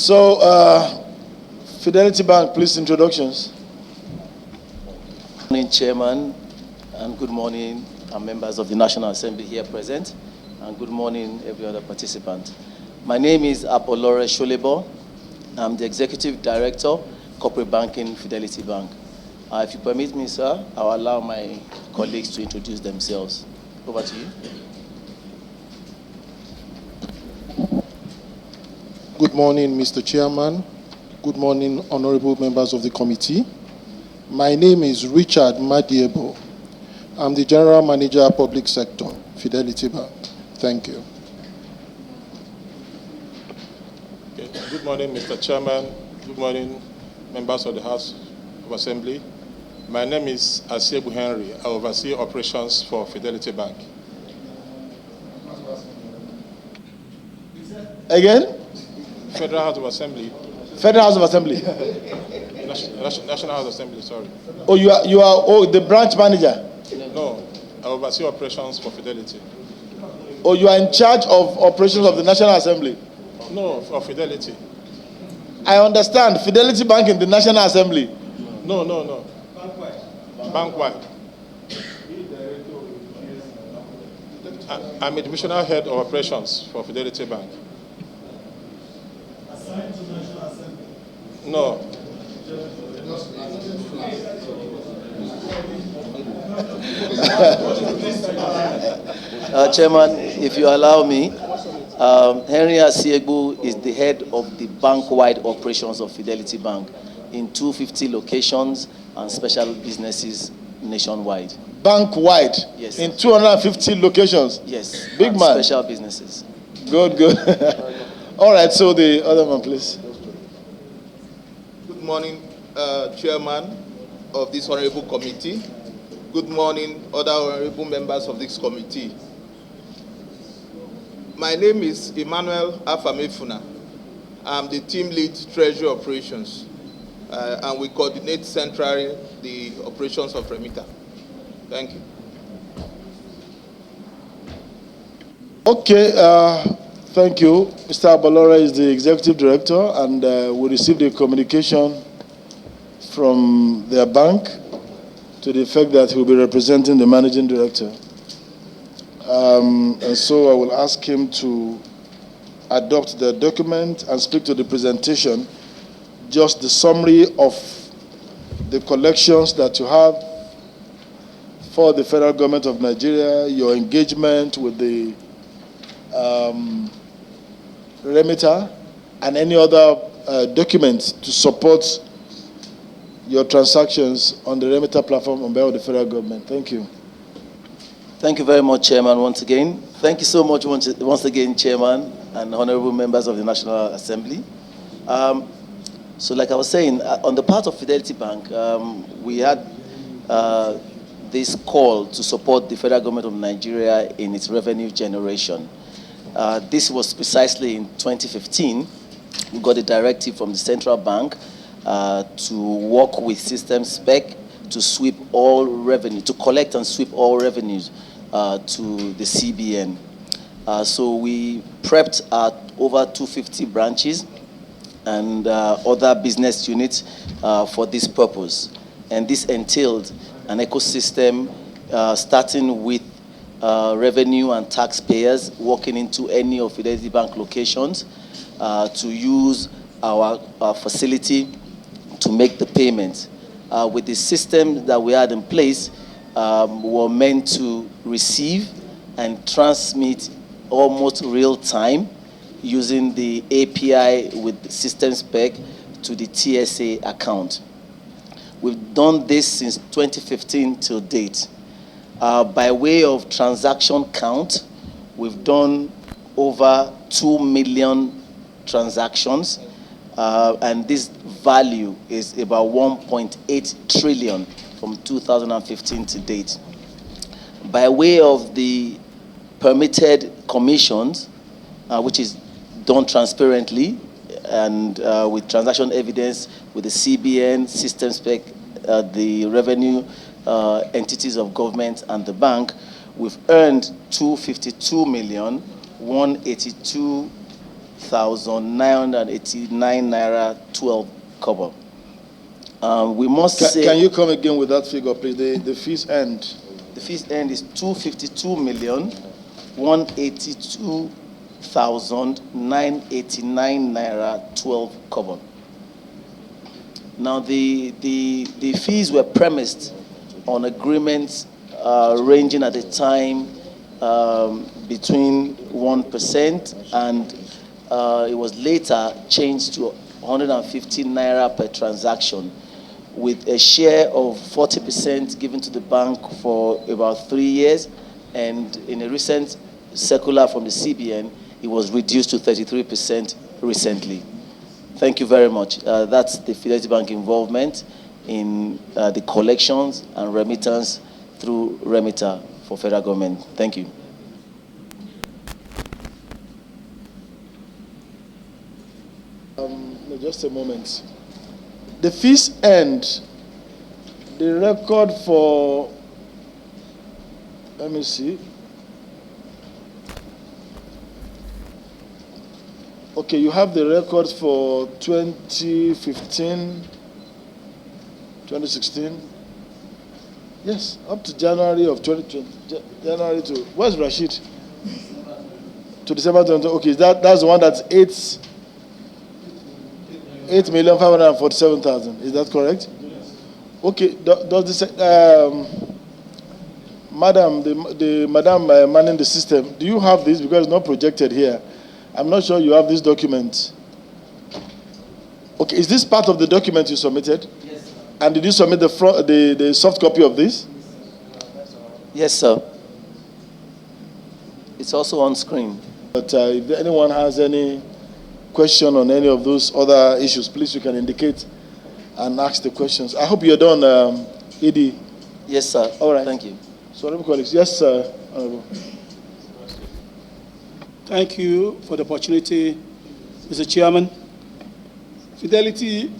So, Fidelity Bank, please, introductions. Good morning, Chairman, and good morning, members of the National Assembly here present, and good morning, every other participant. My name is Apolore Sholebo. I'm the Executive Director, Corporate Banking, Fidelity Bank. If you permit me, sir, I'll allow my colleagues to introduce themselves. Over to you. Good morning, Mr. Chairman. Good morning, honorable members of the committee. My name is Richard Madiebo. I'm the General Manager, Public Sector, Fidelity Bank. Thank you. Okay. Good morning, Mr. Chairman. Good morning, members of the House of Assembly. My name is Asiebu Henry. I oversee operations for Fidelity Bank. Again? Federal House of Assembly. Federal House of Assembly. National House of Assembly, sorry. Oh, you are the branch manager? No, I oversee operations for Fidelity. Oh, you are in charge of operations of the National Assembly? No, for Fidelity. I understand. Fidelity Bank in the National Assembly? No. Bank-wide. I'm a divisional head of operations for Fidelity Bank. Assigned to National Assembly? No. Chairman, if you allow me, Henry Asiegbu is the head of the bank-wide operations of Fidelity Bank in 250 locations and special businesses nationwide. Bank-wide? Yes. In 250 locations? Yes. Big man. Special businesses. Good. All right, so the other one, please. Good morning, Chairman of this honorable committee. Good morning, other honorable members of this committee. My name is Emmanuel Afamefuna. I'm the team lead treasury operations, and we coordinate centrally the operations of Remita. Thank you. Okay, thank you. Mr. Abalora is the executive director, and we received a communication from their bank to the effect that he'll be representing the managing director. And so I will ask him to adopt the document and speak to the presentation, just the summary of the collections that you have for the federal government of Nigeria, your engagement with the Remita, and any other documents to support your transactions on the Remita platform on behalf of the federal government. Thank you. Thank you very much, Chairman, once again. Thank you so much once again, Chairman and honorable members of the National Assembly. So like I was saying, on the part of Fidelity Bank, we had this call to support the federal government of Nigeria in its revenue generation. This was precisely in 2015. We got a directive from the central bank to work with system spec to sweep all revenue, to collect and sweep all revenues to the CBN. So we prepped over 250 branches and other business units for this purpose. And this entailed an ecosystem starting with revenue and taxpayers walking into any of Fidelity Bank locations to use our facility to make the payments. With the system that we had in place, we were meant to receive and transmit almost real time using the API with the system spec to the TSA account. We've done this since 2015 till date. By way of transaction count, we've done over 2 million transactions, and this value is about 1.8 trillion from 2015 to date. By way of the permitted commissions, which is done transparently and with transaction evidence with the CBN, system spec, the revenue entities of government and the bank, we've earned 252,182,000 1,989 naira 12 kobo. We must say. Can you come again with that figure, please? The fees end. The fees end is 252,182,989 naira 12 kobo. Now the fees were premised on agreements ranging at the time between 1% and it was later changed to 150 naira per transaction, with a share of 40% given to the bank for about 3 years, and in a recent circular from the CBN, it was reduced to 33% recently. Thank you very much. That's the Fidelity Bank involvement in the collections and remittance through Remita for federal government. Thank you. No, just a moment. The fees end. The record for, let me see. Okay, you have the records for 2015, 2016. Yes, up to January of 2020. January to, where's Rashid? To December 20. Okay, that's the one that's 8,547,000. Is that correct? Yes. Okay, does this, madam, the madam manning the system, do you have this? Because it's not projected here. I'm not sure you have this document. Okay, is this part of the document you submitted? Yes, sir. And did you submit the soft copy of this? Yes, sir. It's also on screen. But if anyone has any question on any of those other issues, please, you can indicate and ask the questions. I hope you're done, Edie. Yes, sir. All right. Thank you. So, honorable colleagues. Yes, sir. Honorable. Thank you for the opportunity, Mr. Chairman. Fidelity,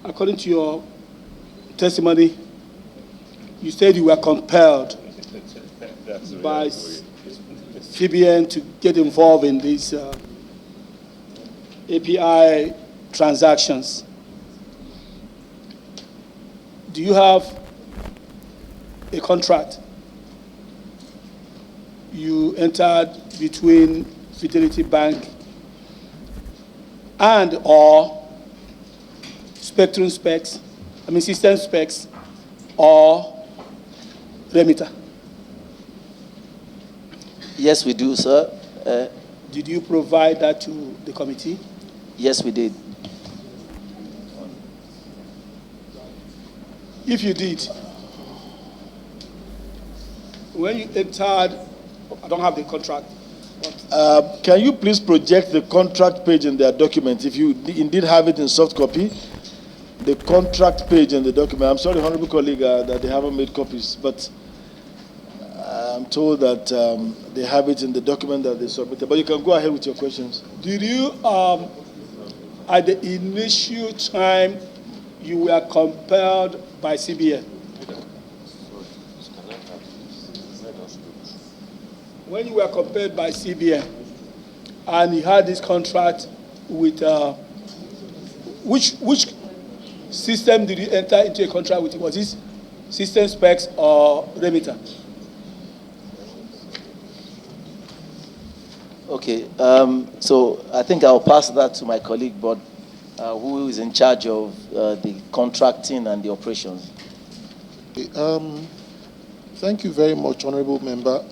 according to your testimony, you said you were compelled by CBN to get involved in these API transactions. Do you have a contract you entered between Fidelity Bank and or system specs or Remita? Yes, we do, sir. Did you provide that to the committee? Yes, we did. If you did, when you entered, I don't have the contract. Can you please project the contract page in their document? If you indeed have it in soft copy, the contract page in the document. I'm sorry, honorable colleague, that they haven't made copies, but I'm told that they have it in the document that they submitted. But you can go ahead with your questions. Did you, at the initial time, you were compelled by CBN? When you were compelled by CBN and you had this contract with, which system did you enter into a contract with? Was this system specs or Remita? Okay, so I think I'll pass that to my colleague, Bob, who is in charge of the contracting and the operations. Thank you very much, honorable member.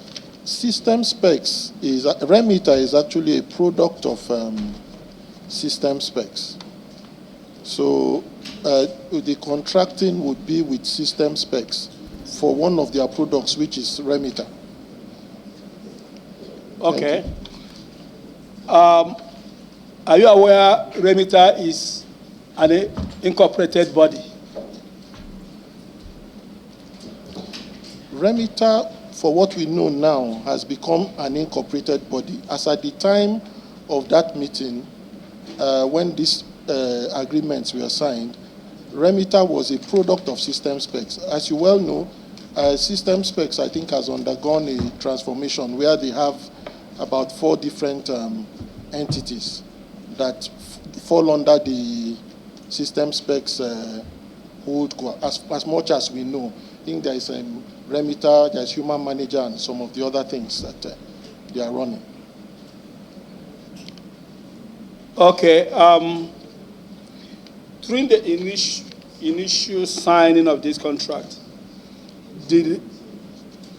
System specs is Remita is actually a product of system specs. So the contracting would be with system specs for one of their products, which is Remita. Okay. Are you aware Remita is an incorporated body? Remita, for what we know now, has become an incorporated body. As at the time of that meeting, when these agreements were signed, Remita was a product of system specs. As you well know, system specs, I think, has undergone a transformation where they have about 4 different entities that fall under the system specs hold. As much as we know, I think there is Remita, there's human manager, and some of the other things that they are running. Okay. During the initial signing of this contract, did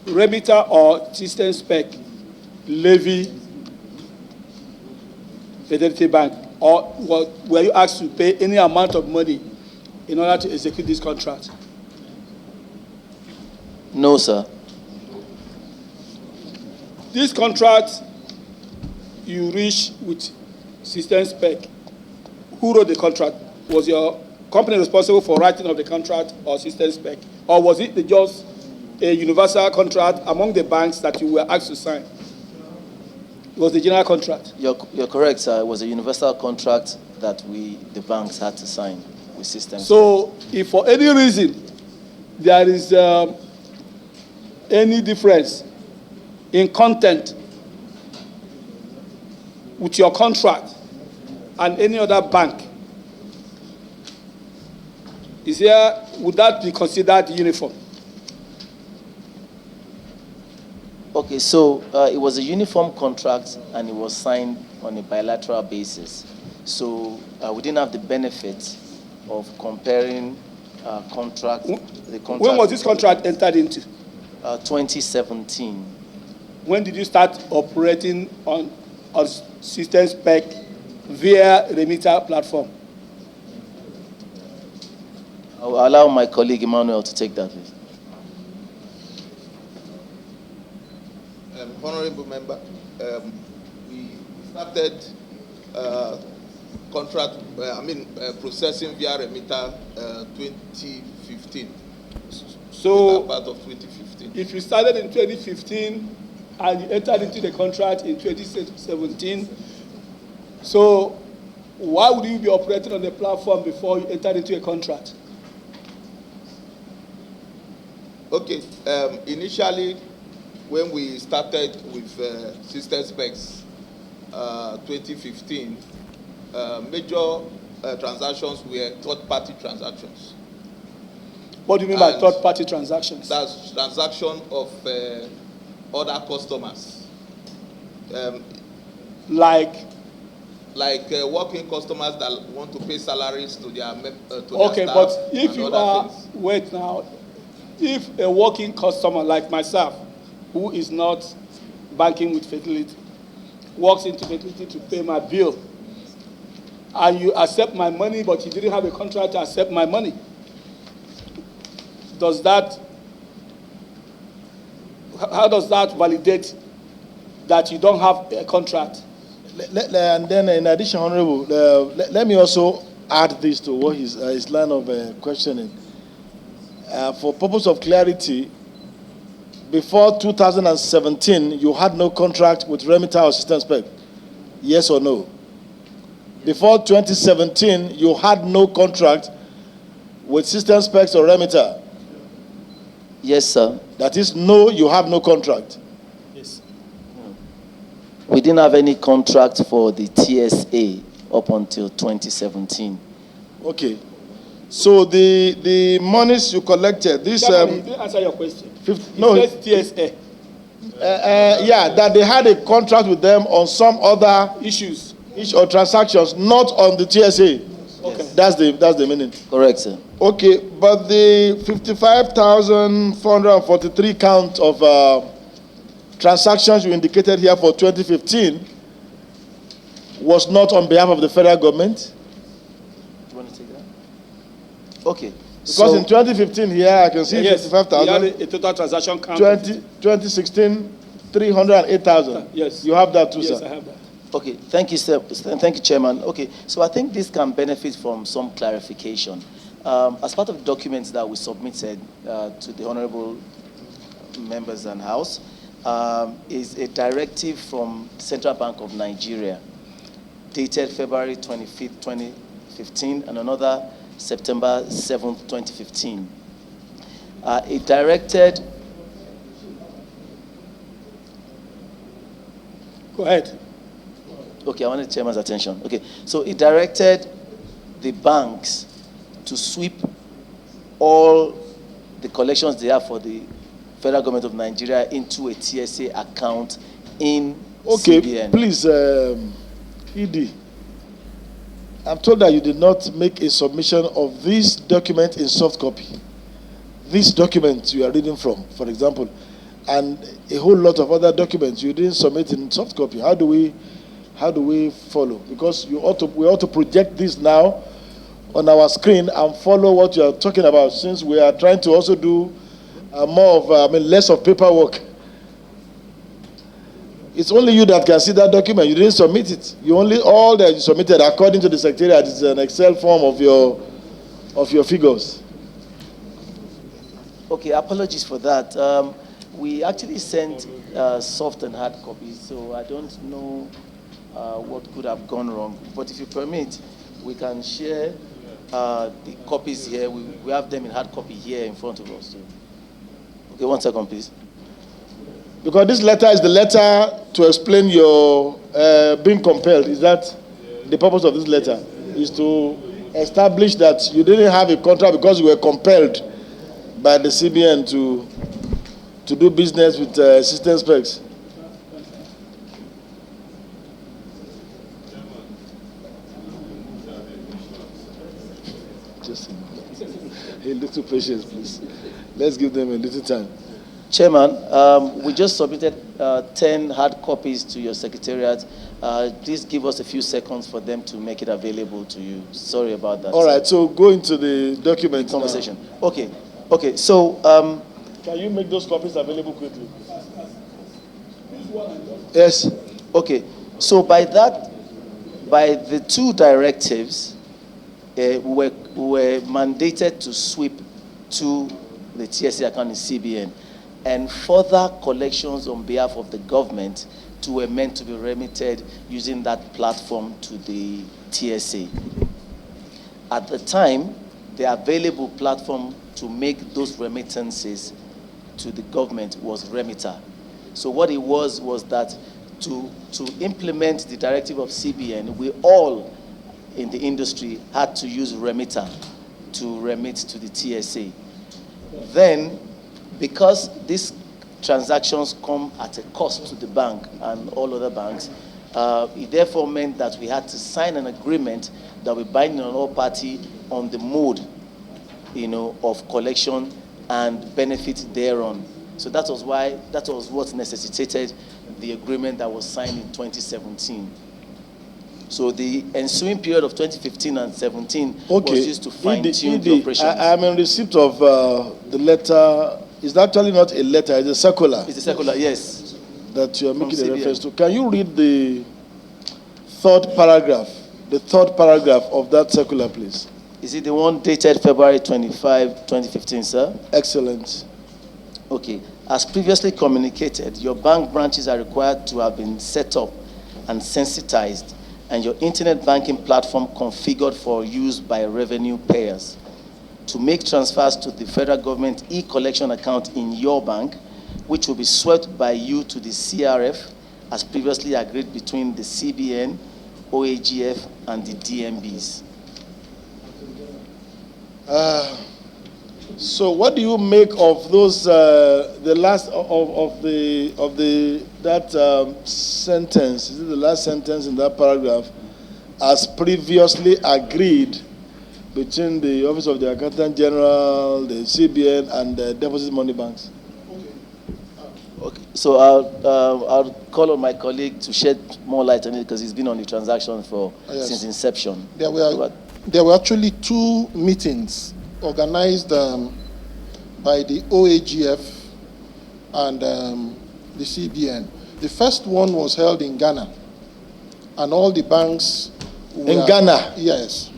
Remita or system spec levy Fidelity Bank, or were you asked to pay any amount of money in order to execute this contract? No, sir. This contract you reached with system spec, who wrote the contract? Was your company responsible for writing of the contract or system spec? Or was it just a universal contract among the banks that you were asked to sign? It was the general contract? You're correct, sir. It was a universal contract that the banks had to sign with systems. So if for any reason there is any difference in content with your contract and any other bank, would that be considered uniform? Okay, so it was a uniform contract and it was signed on a bilateral basis. So we didn't have the benefit of comparing the contract. When was this contract entered into? 2017. When did you start operating on system spec via Remita platform? I'll allow my colleague Emmanuel to take that, please. Honorable member, we started processing via Remita 2015. So, part of 2015. If you started in 2015 and you entered into the contract in 2017, so why would you be operating on the platform before you entered into a contract? Okay, initially, when we started with system specs 2015, major transactions were third-party transactions. What do you mean by third-party transactions? That's transaction of other customers. Like working customers that want to pay salaries to their okay, their but staff if you are, things. wait now, if a working customer like myself, who is not banking with Fidelity, walks into Fidelity to pay my bill, and you accept my money, but you didn't have a contract to accept my money, how does that validate that you don't have a contract? And then, in addition, Honorable, let me also add this to what his line of questioning. For purpose of clarity, before 2017, you had no contract with Remita or System Spec? Yes or no? Before 2017, you had no contract with System Specs or Remita? Yes, sir. That is, no, you have no contract. Yes. We didn't have any contract for the TSA up until 2017. Okay. So the monies you collected, this... He didn't answer your question. No. He says TSA. Yeah, that they had a contract with them on some other Issues. or transactions, not on the TSA. Okay. That's the meaning. Correct, sir. Okay, but the 55,443 count of transactions you indicated here for 2015 was not on behalf of the federal government? Do you want to take that? Okay. Because in 2015 here, I can see Yes. 55,000. You had a total transaction count. 2016, 308,000. Yes. You have that too, Yes, sir. I have that. Okay, thank you, sir. Thank you, Chairman. Okay, so I think this can benefit from some clarification. As part of the documents that we submitted to the honorable members and House, is a directive from Central Bank of Nigeria, dated February 25th, 2015, and another September 7th, 2015. It directed Go ahead. Okay, I wanted the chairman's attention. Okay, so it directed the banks to sweep all the collections they have for the federal government of Nigeria into a TSA account in CBN. Please, ED, I'm told that you did not make a submission of this document in soft copy. This document you are reading from, for example, and a whole lot of other documents you didn't submit in soft copy. How do we follow? Because we ought to project this now on our screen and follow what you are talking about, since we are trying to also do less of paperwork. It's only you that can see that document. You didn't submit it. All that you submitted according to the Secretariat is an Excel form of your figures. Okay, apologies for that. We actually sent soft and hard copies, so I don't know what could have gone wrong. But if you permit, we can share the copies here. We have them in hard copy here in front of us. So. Okay, 1 second, please. Because this letter is the letter to explain your being compelled. Is that the purpose of this letter? Is to establish that you didn't have a contract because you were compelled by the CBN to do business with system specs. Just a little patience, please. Let's give them a little time. Chairman, we just submitted 10 hard copies to your secretariat. Please give us a few seconds for them to make it available to you. Sorry about that. All right, so go into the document conversation. Now. Okay. So, can you make those copies available quickly? Yes. Okay. So by the two directives, we were mandated to sweep to the TSA account in CBN, and further collections on behalf of the government were meant to be remitted using that platform to the TSA. At the time, the available platform to make those remittances to the government was Remita. So what it was that to implement the directive of CBN, we all in the industry had to use Remita to remit to the TSA. Then, because these transactions come at a cost to the bank and all other banks, it therefore meant that we had to sign an agreement that we bind on all parties on the mode, of collection and benefit thereon. So that was what necessitated the agreement that was signed in 2017. So the ensuing period of 2015 and 17 was used to fine-tune the operations. I'm in receipt of the letter. It's actually not a letter, it's a circular. It's a circular, yes. That you are making a reference to. Can you read the third paragraph of that circular, please? Is it the one dated February 25, 2015, sir? Excellent. Okay. As previously communicated, your bank branches are required to have been set up and sensitized, and your internet banking platform configured for use by revenue payers. To make transfers to the federal government e-collection account in your bank, which will be swept by you to the CRF, as previously agreed between the CBN, OAGF, and the DMBs. So what do you make of those, the last that sentence? Is it the last sentence in that paragraph? As previously agreed between the Office of the Accountant General, the CBN, and the deposit money banks. Okay. So I'll call on my colleague to shed more light on it because he's been on the transaction since inception. There were actually two meetings organized by the OAGF and the CBN. The first one was held in Ghana, and all the banks were... In Ghana? Yes.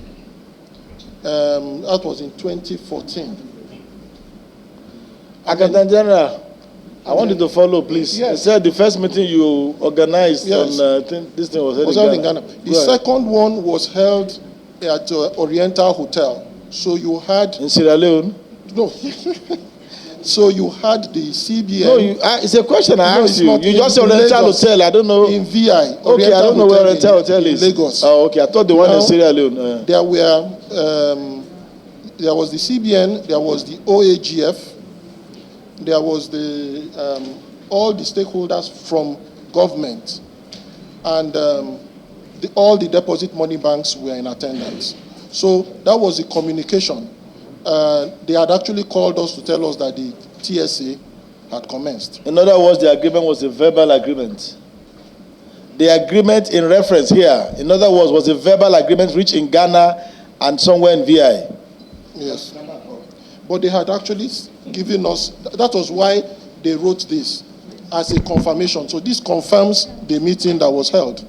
That was in 2014. Accountant General, I wanted to follow, please. Yes. You said the first meeting you organized Yes. on this thing was held in Ghana. The second one was held at Oriental Hotel. So you had... In Sierra Leone? No. So you had the CBN. No, it's a question I asked you. You just said Oriental Hotel. I don't know. In VI. Okay, I don't know where Oriental Hotel is. In Lagos. Oh, okay. I thought the one in Sierra Leone. There was the CBN. There was the OAGF. There was the all the stakeholders from government, and all the deposit money banks were in attendance. So that was the communication. They had actually called us to tell us that the TSA had commenced. In other words, the agreement was a verbal agreement. The agreement in reference here, in other words, was a verbal agreement reached in Ghana and somewhere in VI. Yes. But they had actually given us, that was why they wrote this as a confirmation. So this confirms the meeting that was held.